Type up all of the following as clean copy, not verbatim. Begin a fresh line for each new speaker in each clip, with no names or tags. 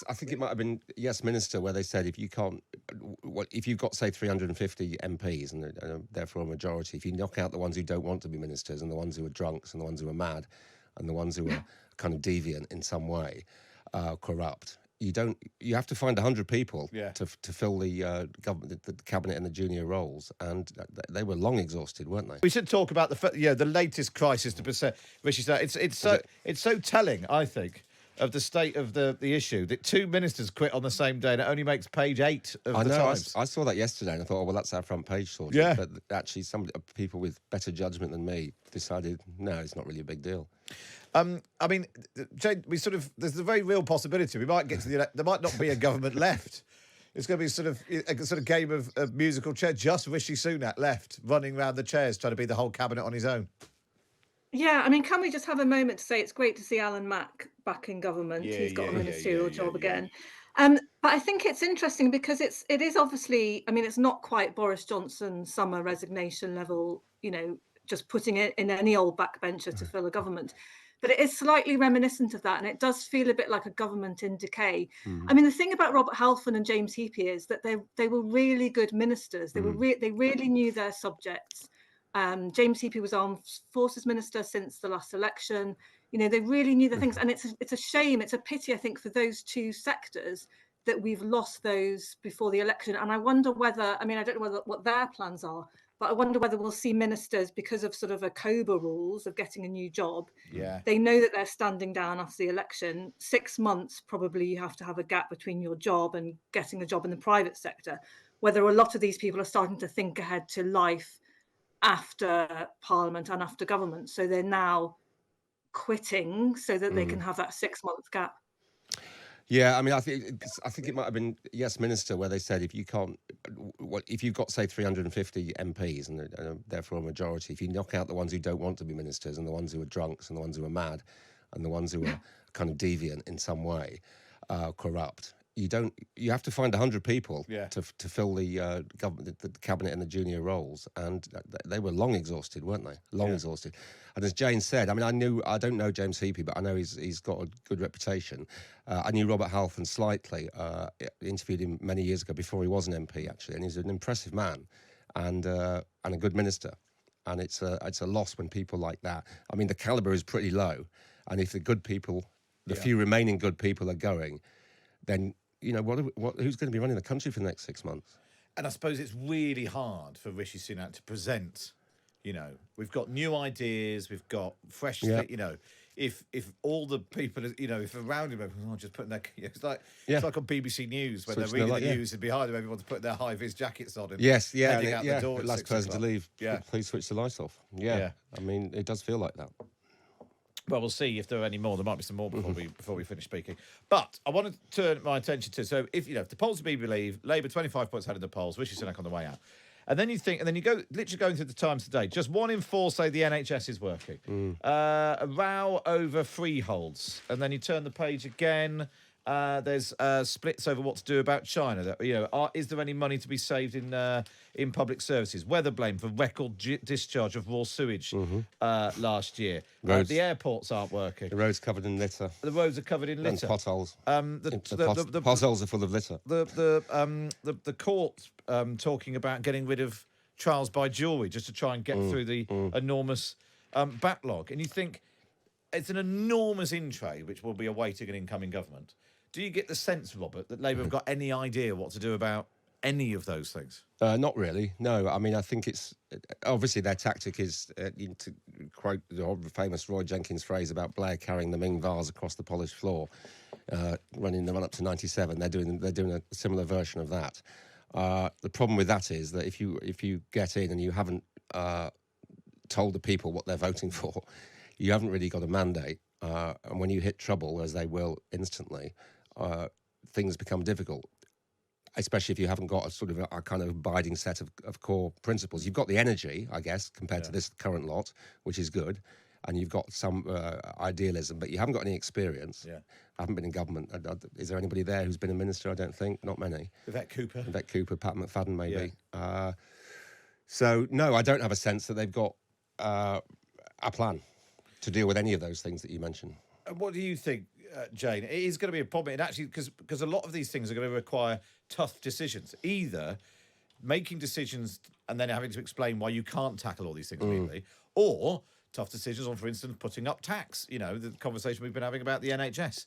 I think it might have been Yes Minister, where they said if you can't, if you've got say 350 MPs and therefore a majority, if you knock out the ones who don't want to be ministers and the ones who are drunks and the ones who are mad and the ones who are kind of deviant in some way, corrupt. You have to find 100 people to fill the government, the cabinet, and the junior roles, and they were long exhausted, weren't they?
We should talk about the latest crisis to percent. Rishi said it's so telling, I think, of the state of the issue that two ministers quit on the same day, and it only makes page 8 of the Times.
I saw that yesterday, and I thought, oh well, that's our front page sorted.
Yeah.
But actually, people with better judgment than me decided no, it's not really a big deal.
I mean, Jane, there's a very real possibility we might get to there might not be a government left. It's going to be a sort of game of musical chair. Just Rishi Sunak left, running around the chairs, trying to be the whole cabinet on his own.
Yeah, I mean, can we just have a moment to say it's great to see Alan Mack back in government? He's got a ministerial job again. But I think it's interesting because it is obviously, I mean, it's not quite Boris Johnson summer resignation level, just putting it in any old backbencher to fill a government. But it is slightly reminiscent of that, and it does feel a bit like a government in decay. I mean, the thing about Robert Halfon and James Heappey is that they were really good ministers. They really knew their subjects. James Heappey was Armed Forces Minister since the last election. They really knew the things, and it's a shame, it's a pity, I think, for those two sectors that we've lost those before the election. And I wonder whether, I mean, I don't know what their plans are, but I wonder whether we'll see ministers, because of sort of a COBA rules of getting a new job.
Yeah.
They know that they're standing down after the election. 6 months, probably you have to have a gap between your job and getting a job in the private sector. Whether a lot of these people are starting to think ahead to life after Parliament and after government. So they're now quitting so that they can have that 6 month gap.
Yeah, I mean, I think it might have been Yes Minister, where they said if you've got say 350 MPs and therefore a majority, if you knock out the ones who don't want to be ministers and the ones who are drunks and the ones who are mad and the ones who are kind of deviant in some way, corrupt. You have to find 100 people to fill the government, the cabinet, and the junior roles, and they were long exhausted, weren't they? Long exhausted. And as Jane said, I mean, I don't know James Heappey, but I know he's got a good reputation. I knew Robert Halfon slightly. Interviewed him many years ago before he was an MP, actually, and he's an impressive man and a good minister. And it's a loss when people like that. I mean, the calibre is pretty low, and if the good people, the few remaining good people, are going, then who's going to be running the country for the next 6 months?
And I suppose it's really hard for Rishi Sunak to present. We've got new ideas, we've got fresh. If all the people, if around him, everyone's just putting their, it's like on BBC News when they're reading the news and behind them, everyone's putting their high vis jackets on and heading out the door.
Last person to leave.
Yeah,
please switch the lights off. Yeah, I mean, it does feel like that.
Well, we'll see if there are any more. There might be some more before we finish speaking. But I want to turn my attention to, so if the polls to be believed, Labour 25 points ahead of the polls, Rishi Sunak on the way out. And then you go literally going through the Times today. Just 1 in 4 say the NHS is working. A row over freeholds, and then you turn the page again. There's splits over what to do about China. Is there any money to be saved in public services? Weather blame for record discharge of raw sewage last year. The airports aren't working.
The roads covered in litter.
The roads are covered in litter.
And potholes.
The
potholes are full of litter.
The court talking about getting rid of trials by jury just to try and get through the enormous backlog. And you think it's an enormous in trade which will be awaiting an incoming government. Do you get the sense, Robert, that Labour have got any idea what to do about any of those things?
Not really, no. I mean, I think it's... Obviously, their tactic is, to quote the famous Roy Jenkins phrase about Blair carrying the Ming vase across the polished floor, running the run-up to 97. They're doing a similar version of that. The problem with that is that if you get in and you haven't told the people what they're voting for, you haven't really got a mandate. And when you hit trouble, as they will instantly, things become difficult, especially if you haven't got a sort of a kind of abiding set of core principles. You've got the energy, I guess, compared to this current lot, which is good, and you've got some idealism, but you haven't got any experience. I haven't been in government. Is there anybody there who's been a minister? I don't think. Not many.
Yvette Cooper,
Pat McFadden, maybe. So, no, I don't have a sense that they've got a plan to deal with any of those things that you mentioned.
What do you think? Jane, it is going to be a problem. It actually, because a lot of these things are going to require tough decisions. Either making decisions and then having to explain why you can't tackle all these things immediately, or tough decisions on, for instance, putting up tax. You know, the conversation we've been having about the NHS.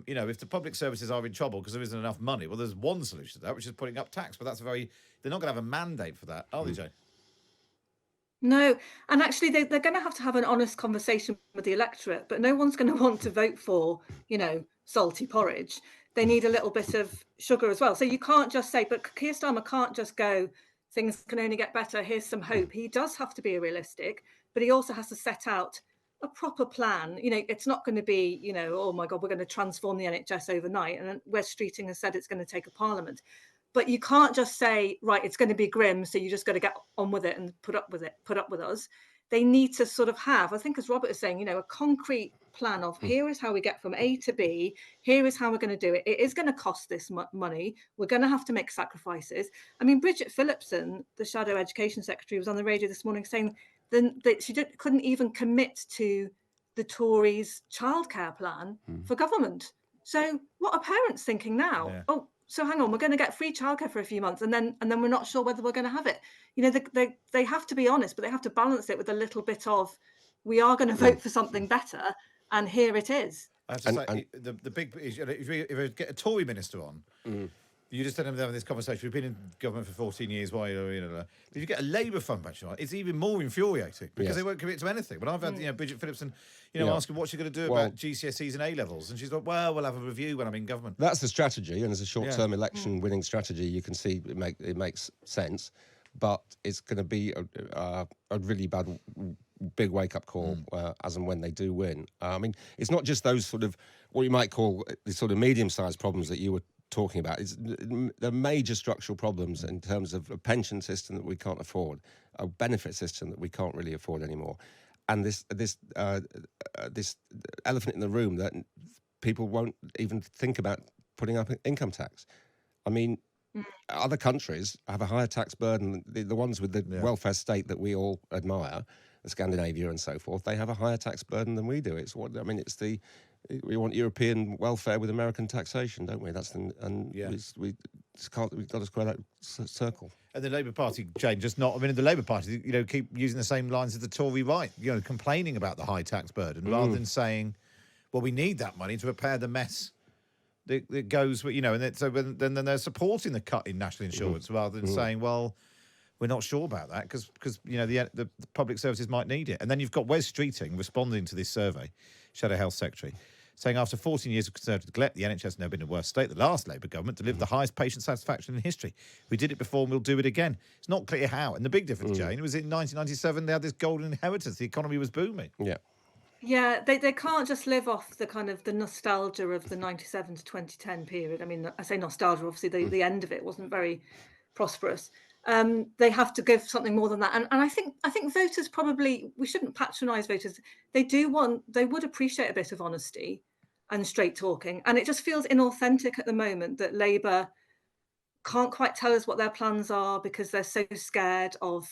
You know, if the public services are in trouble because there isn't enough money, well, there's one solution to that, which is putting up tax. But that's they're not going to have a mandate for that, are they, Jane?
No, and actually they're going to have an honest conversation with the electorate, but no one's going to want to vote for, you know, salty porridge. They need a little bit of sugar as well. So you can't just say, but Keir Starmer can't just go, things can only get better, here's some hope. He does have to be realistic, but he also has to set out a proper plan. You know, it's not going to be, you know, oh my God, we're going to transform the NHS overnight. And Wes Streeting has said it's going to take a parliament. But you can't just say, right, it's going to be grim, so you just got to get on with it and put up with us. They need to sort of have, I think, as Robert is saying, you know, a concrete plan of here is how we get from A to B. Here is how we're going to do it. It is going to cost this money. We're going to have to make sacrifices. I mean, Bridget Phillipson, the Shadow Education Secretary, was on the radio this morning saying that she couldn't even commit to the Tories' childcare plan for government. So what are parents thinking now? Yeah. Oh, so hang on, we're going to get free childcare for a few months, and then we're not sure whether we're going to have it. You know, they have to be honest, but they have to balance it with a little bit of, we are going to vote for something better, and here it is.
I have to say, the big issue, if we get a Tory minister on, you just don't have this conversation. We've been in government for 14 years. Why, you know? If you get a Labour fund back, it's even more infuriating because they won't commit to anything. But I've had, you know, Bridget Phillipson, you know, asking what she's going to do about GCSEs and A levels, and she's like, "Well, we'll have a review when I'm in government."
That's the strategy, and as a short-term election winning strategy, you can see it makes sense, but it's going to be a really big wake-up call as and when they do win. I mean, it's not just those sort of what you might call the sort of medium-sized problems that you were talking about. It's the major structural problems in terms of a pension system that we can't afford, a benefit system that we can't really afford anymore, and this elephant in the room that people won't even think about putting up income tax. I mean, other countries have a higher tax burden. The ones with the welfare state that we all admire, Scandinavia and so forth, they have a higher tax burden than we do. We want European welfare with American taxation, don't we? We've got to square that circle.
And the Labour Party, Jane, the Labour Party, you know, keep using the same lines as the Tory right, you know, complaining about the high tax burden rather than saying, well, we need that money to repair the mess that goes, you know, and then they're supporting the cut in national insurance rather than saying, well, we're not sure about that because you know the public services might need it. And then you've got Wes Streeting responding to this survey, Shadow Health Secretary, saying after 14 years of Conservative neglect, the NHS has never been in a worse state. The last Labour government delivered the highest patient satisfaction in history. We did it before and we'll do it again. It's not clear how. And the big difference, Jane, was in 1997 they had this golden inheritance. The economy was booming.
Yeah.
Yeah, they can't just live off the kind of the nostalgia of the 97 to 2010 period. I mean, I say nostalgia, obviously the end of it wasn't very prosperous. They have to give something more than that. And I think voters probably, we shouldn't patronise voters. They would appreciate a bit of honesty and straight talking. And it just feels inauthentic at the moment that Labour can't quite tell us what their plans are because they're so scared of,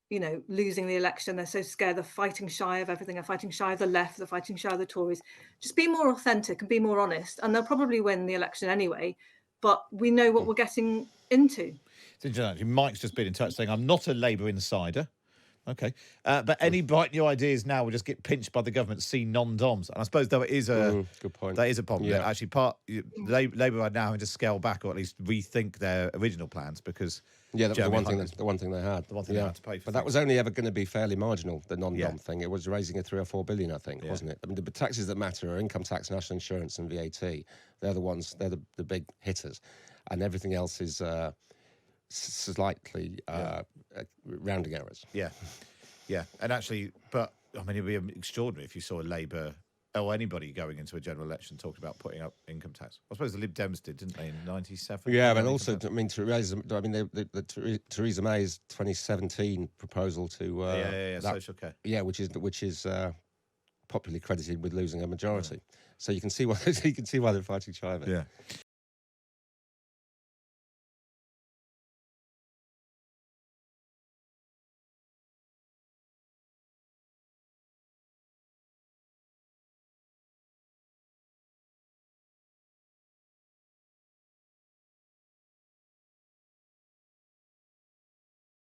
you know, losing the election. They're so scared. They're fighting shy of everything. They're fighting shy of the left. They're fighting shy of the Tories. Just be more authentic and be more honest. And they'll probably win the election anyway. But we know what we're getting into.
It's interesting. Mike's just been in touch saying, I'm not a Labour insider. Okay. But any bright new ideas now will just get pinched by the government, see non-doms. And I suppose, though, it is
good point.
That is a problem. Yeah. Actually, Labour are now having to scale back or at least rethink their original plans because...
Yeah, that was the one thing they had.
The one thing they had to pay for.
But that was only ever going to be fairly marginal, the non-dom thing. It was raising a 3 or 4 billion, I think, wasn't it? I mean, the taxes that matter are income tax, national insurance and VAT. They're the ones, they're the big hitters. And everything else is slightly rounding errors.
Yeah. Yeah. And actually, but, I mean, it would be extraordinary if you saw a Labour... or anybody going into a general election talking about putting up income tax. I suppose the Lib Dems did, didn't they, in 97?
Yeah, but also, I mean, Theresa May's 2017 proposal to
social care.
Yeah, which is popularly credited with losing a majority. So you can see why they're fighting China.
Yeah.